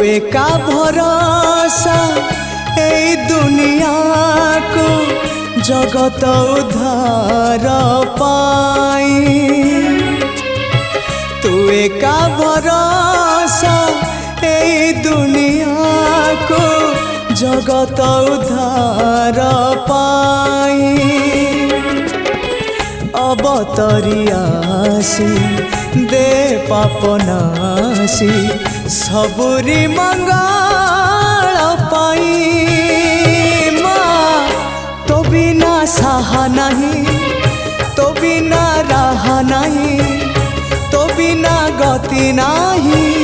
एका भरोसा ए दुनिया को जगत उद्धार पाई। तू एका भरोसा ए दुनिया को जगत उद्धार पाई। अवतरियासी दे पापनासी सबुरी मंगल पाई। माँ तो बिना साहा नहीं, तो बिना राह नहीं, तो बिना गति नहीं।